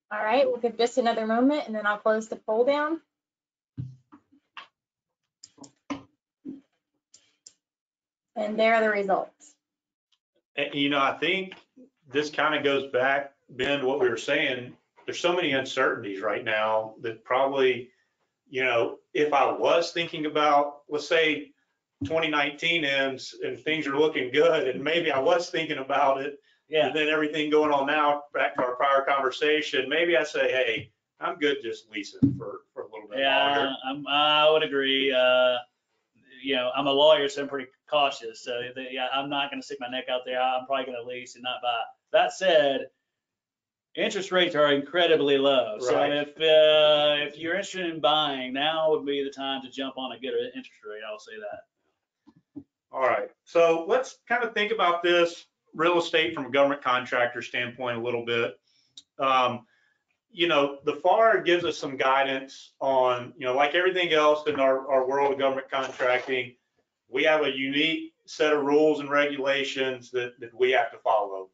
All right, we'll give just another moment and then I'll close the poll down. And there are the results. And, you know, I think this kind of goes back, Ben, to what we were saying. There's so many uncertainties right now that probably, you know, if I was thinking about, let's say 2019 ends and things are looking good, and maybe I was thinking about it, Yeah. and then everything going on now, back to our prior conversation, maybe I say, hey, I'm good just leasing for a little bit longer. I would agree. You know, I'm a lawyer, so I'm pretty cautious. So yeah, I'm not going to stick my neck out there. I'm probably going to lease and not buy. That said, interest rates are incredibly low. So Right. if you're interested in buying, now would be the time to jump on a good interest rate. I'll say that. All right, so let's kind of think about this real estate from a government contractor standpoint a little bit. You know, the FAR gives us some guidance on, you know, like everything else in our world of government contracting, we have a unique set of rules and regulations that we have to follow.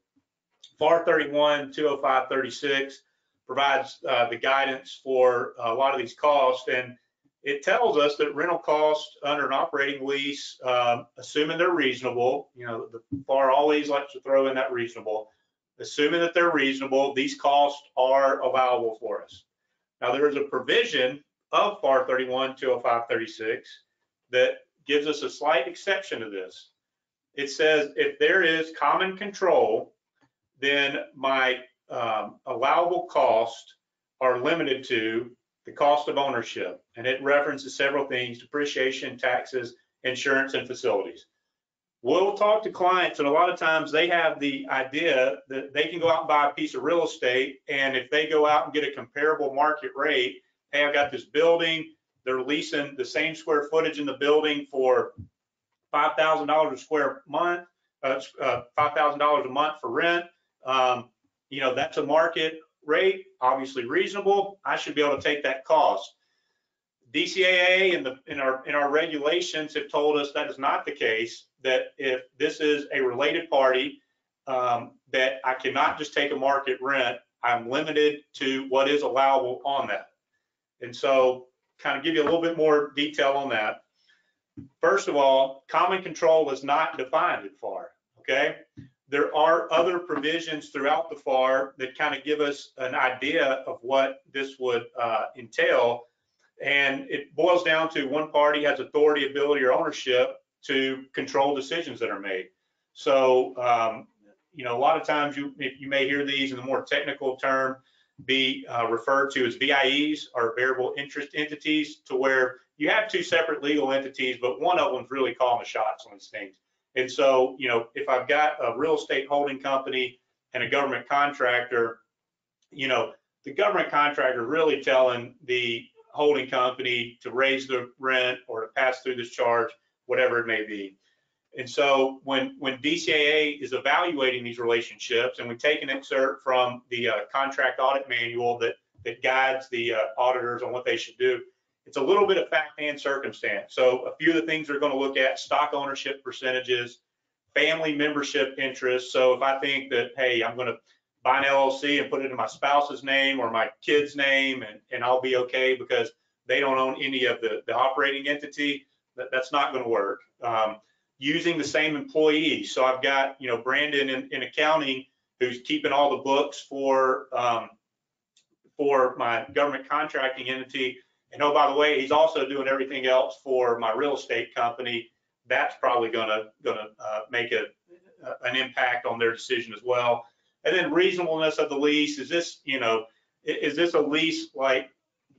FAR 31, 205, 36 provides the guidance for a lot of these costs, and it tells us that rental costs under an operating lease, assuming they're reasonable, you know, the FAR always likes to throw in that reasonable. Assuming that they're reasonable, these costs are allowable for us. Now, there is a provision of FAR 31, 205, 36 that gives us a slight exception to this. It says if there is common control, then my allowable costs are limited to the cost of ownership. And it references several things: depreciation, taxes, insurance, and facilities. We'll talk to clients, and a lot of times they have the idea that they can go out and buy a piece of real estate, and if they go out and get a comparable market rate, hey, I've got this building, they're leasing the same square footage in the building for $5,000 a square month, $5,000 a month for rent. You know, that's a market rate, obviously reasonable. I should be able to take that cost. DCAA and in our regulations have told us that is not the case, that if this is a related party, that I cannot just take a market rent. I'm limited to what is allowable on that. And so kind of give you a little bit more detail on that. First of all, common control is not defined in FAR, okay? There are other provisions throughout the FAR that kind of give us an idea of what this would entail. And it boils down to one party has authority, ability, or ownership to control decisions that are made. So, you know, a lot of times you may hear these in the more technical term be referred to as VIEs, or variable interest entities, to where you have two separate legal entities, but one of them's really calling the shots on these things. And so, you know, if I've got a real estate holding company and a government contractor, you know, the government contractor really telling the holding company to raise the rent or to pass through this charge, whatever it may be. And so when DCAA is evaluating these relationships, and we take an excerpt from the contract audit manual that guides the auditors on what they should do, it's a little bit of fact and circumstance. So a few of the things they're going to look at: stock ownership percentages, family membership interest. So if I think that, hey, I'm going to buy an LLC and put it in my spouse's name or my kid's name, and I'll be okay because they don't own any of the operating entity, that's not going to work. Using the same employees. So I've got, you know, Brandon in accounting who's keeping all the books for my government contracting entity. And oh, by the way, he's also doing everything else for my real estate company. That's probably gonna make an impact on their decision as well. And then reasonableness of the lease. Is this, you know, is this a lease like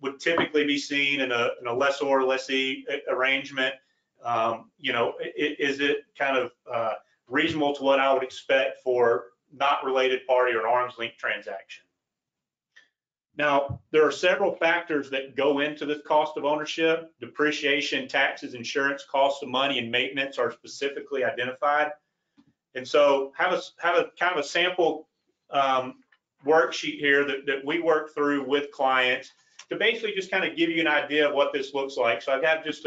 would typically be seen in a lessor-lessee arrangement? You know, is it kind of reasonable to what I would expect for not related party or an arm's length transaction? Now, there are several factors that go into this cost of ownership. Depreciation, taxes, insurance, costs of money, and maintenance are specifically identified. And so have a kind of a sample worksheet here that we work through with clients to basically just kind of give you an idea of what this looks like. So I've got just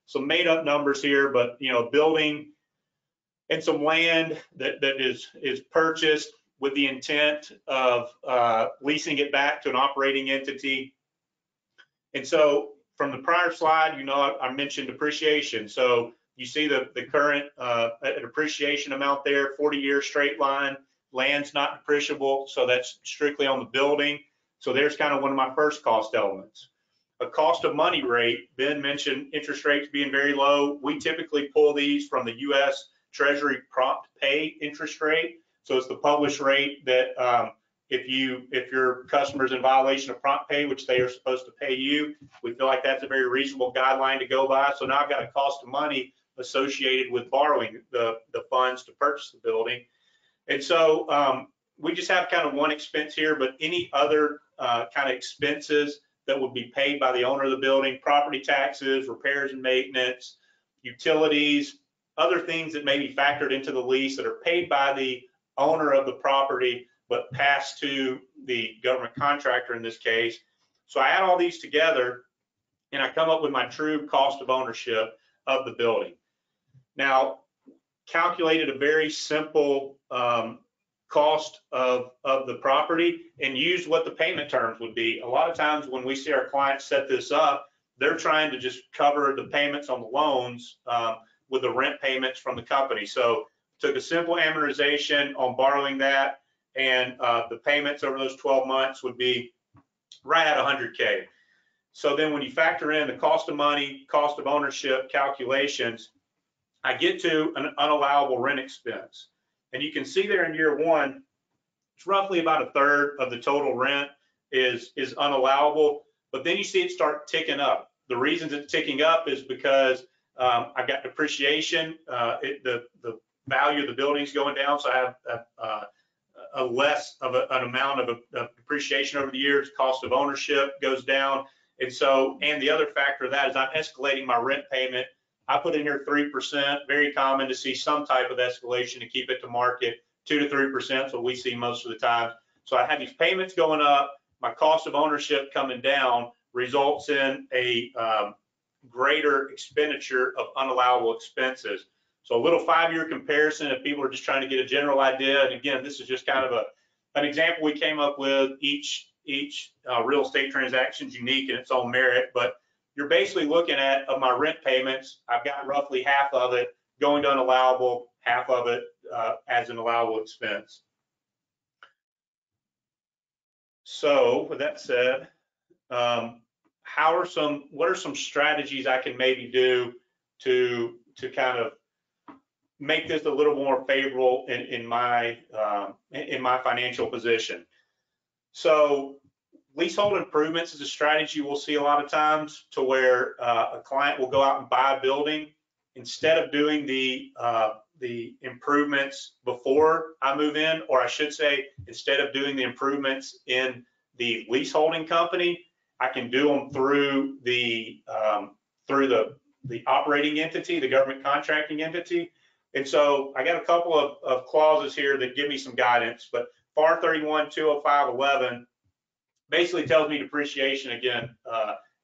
some made up numbers here, but you know, building and some land that is purchased with the intent of leasing it back to an operating entity. And so from the prior slide, you know, I mentioned depreciation. So you see the current depreciation amount there, 40-year straight line. Land's not depreciable, so that's strictly on the building. So there's kind of one of my first cost elements. A cost of money rate. Ben mentioned interest rates being very low. We typically pull these from the U.S. Treasury prompt pay interest rate. So it's the published rate that if your customer's in violation of prompt pay, which they are supposed to pay you, we feel like that's a very reasonable guideline to go by. So now I've got a cost of money associated with borrowing the funds to purchase the building. And so we just have kind of one expense here, but any other kind of expenses that would be paid by the owner of the building, property taxes, repairs and maintenance, utilities, other things that may be factored into the lease that are paid by the owner of the property, but passed to the government contractor in this case. So I add all these together and I come up with my true cost of ownership of the building. Now, calculated a very simple cost of the property and used what the payment terms would be. A lot of times when we see our clients set this up, they're trying to just cover the payments on the loans with the rent payments from the company. So took a simple amortization on borrowing that, and the payments over those 12 months would be right at 100K. So then when you factor in the cost of money, cost of ownership calculations, I get to an unallowable rent expense. And you can see there in year one, it's roughly about a third of the total rent is unallowable. But then you see it start ticking up. The reasons it's ticking up is because I've got depreciation. The value of the building is going down, so I have a less of an amount of depreciation over the years. Cost of ownership goes down. And so, and the other factor of that is I'm escalating my rent payment. I put in here 3%, very common to see some type of escalation to keep it to market. 2 to 3% is what we see most of the time. So I have these payments going up, my cost of ownership coming down results in a greater expenditure of unallowable expenses. So a little 5-year comparison if people are just trying to get a general idea. And again, this is just kind of an example we came up with. Each real estate transaction is unique in its own merit, but you're basically looking at, of my rent payments, I've got roughly half of it going to unallowable, half of it as an allowable expense. So with that said, what are some strategies I can maybe do to kind of make this a little more favorable in my financial position? So leasehold improvements is a strategy we'll see a lot of times, to where a client will go out and buy a building. Instead of doing the improvements before I move in, or I should say, instead of doing the improvements in the leaseholding company, I can do them through the operating entity, the government contracting entity. And so I got a couple of clauses here that give me some guidance, but FAR 31-205-11 basically tells me depreciation again.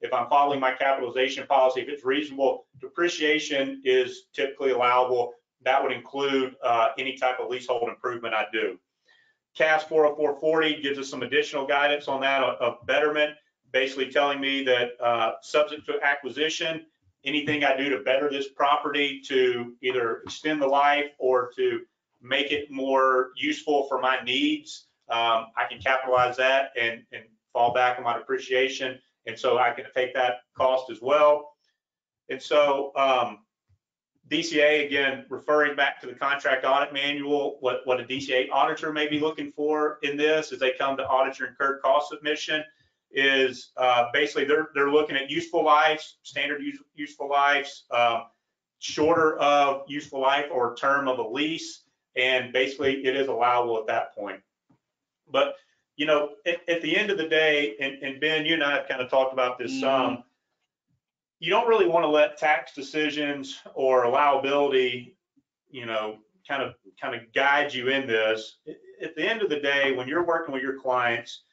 If I'm following my capitalization policy, if it's reasonable, depreciation is typically allowable. That would include any type of leasehold improvement I do. CAS 40440 gives us some additional guidance on that of betterment. basically telling me that subject to acquisition, anything I do to better this property to either extend the life or to make it more useful for my needs, I can capitalize that and fall back on my depreciation. And so I can take that cost as well. And so DCA, again, referring back to the contract audit manual, what a DCA auditor may be looking for in this as they come to audit your incurred cost submission is basically they're looking at useful lives, standard useful lives, shorter of useful life or term of a lease, and basically it is allowable at that point. But you know, at the end of the day, and Ben, you and I have kind of talked about this some, you don't really want to let tax decisions or allowability, you know, kind of guide you in this. At the end of the day, when you're working with your clients,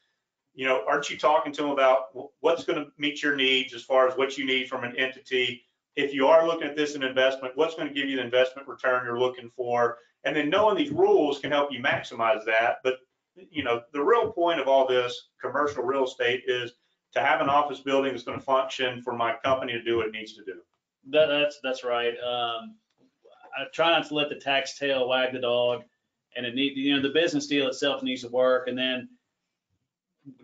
you know, aren't you talking to them about what's going to meet your needs as far as what you need from an entity? If you are looking at this as an investment, what's going to give you the investment return you're looking for? And then knowing these rules can help you maximize that. But, you know, the real point of all this commercial real estate is to have an office building that's going to function for my company to do what it needs to do. That's right. I try not to let the tax tail wag the dog, and the business deal itself needs to work. And then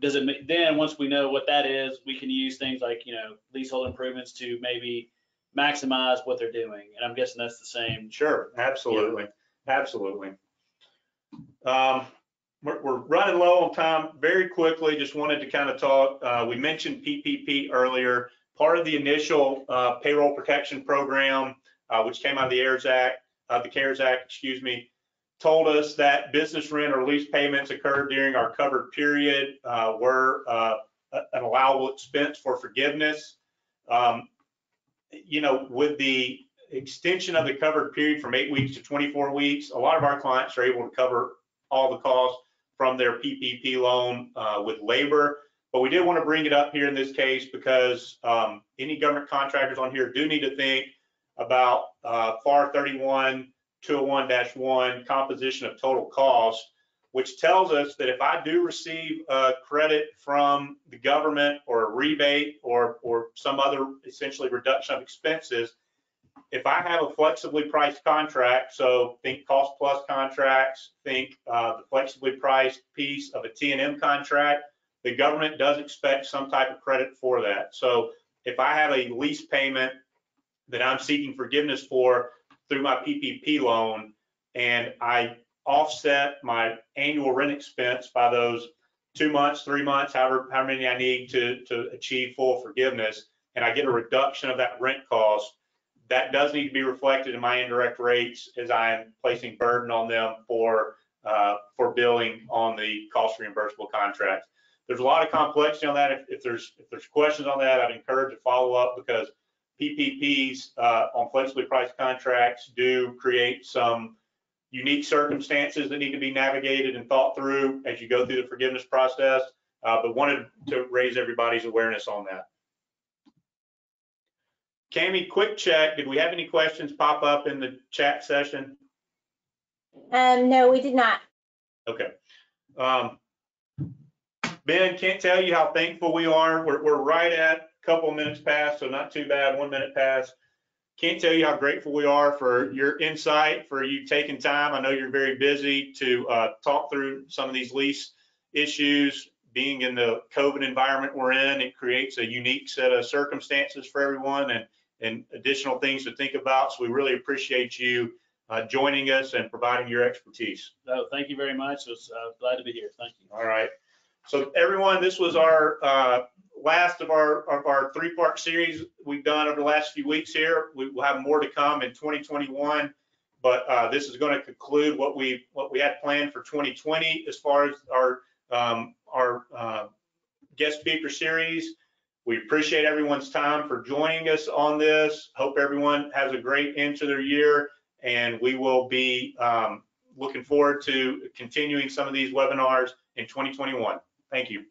then once we know what that is, we can use things like, you know, leasehold improvements to maybe maximize what they're doing. And I'm guessing that's the same. Sure, absolutely, absolutely. We're running low on time. Very quickly, just wanted to kind of talk. We mentioned PPP earlier. Part of the initial payroll protection program, which came out of the CARES Act, excuse me, told us that business rent or lease payments occurred during our covered period were an allowable expense for forgiveness. You know, with the extension of the covered period from 8 weeks to 24 weeks, a lot of our clients are able to cover all the costs from their PPP loan with labor. But we did want to bring it up here in this case because any government contractors on here do need to think about FAR 31 201-1 composition of total cost, which tells us that if I do receive a credit from the government or a rebate or some other essentially reduction of expenses, if I have a flexibly priced contract, so think cost plus contracts, think the flexibly priced piece of a T&M contract, the government does expect some type of credit for that. So if I have a lease payment that I'm seeking forgiveness for through my PPP loan, and I offset my annual rent expense by those 2 months, 3 months, however many I need to achieve full forgiveness, and I get a reduction of that rent cost, that does need to be reflected in my indirect rates as I am placing burden on them for billing on the cost reimbursable contracts. There's a lot of complexity on that. If there's questions on that, I'd encourage to follow up because PPPs on flexibly priced contracts do create some unique circumstances that need to be navigated and thought through as you go through the forgiveness process, but wanted to raise everybody's awareness on that. Cami, quick check. Did we have any questions pop up in the chat session? No, we did not. Okay. Ben, can't tell you how thankful we are. We're right at a couple of minutes past, so not too bad, 1 minute past. Can't tell you how grateful we are for your insight, for you taking time. I know you're very busy to talk through some of these lease issues. Being in the COVID environment we're in, it creates a unique set of circumstances for everyone and additional things to think about. So we really appreciate you joining us and providing your expertise. No, thank you very much. I was glad to be here. Thank you. All right. So everyone, this was our last of our three-part series we've done over the last few weeks here. We will have more to come in 2021, but this is going to conclude what we had planned for 2020 as far as our guest speaker series. We appreciate everyone's time for joining us on this. Hope everyone has a great end to their year, and we will be looking forward to continuing some of these webinars in 2021. Thank you.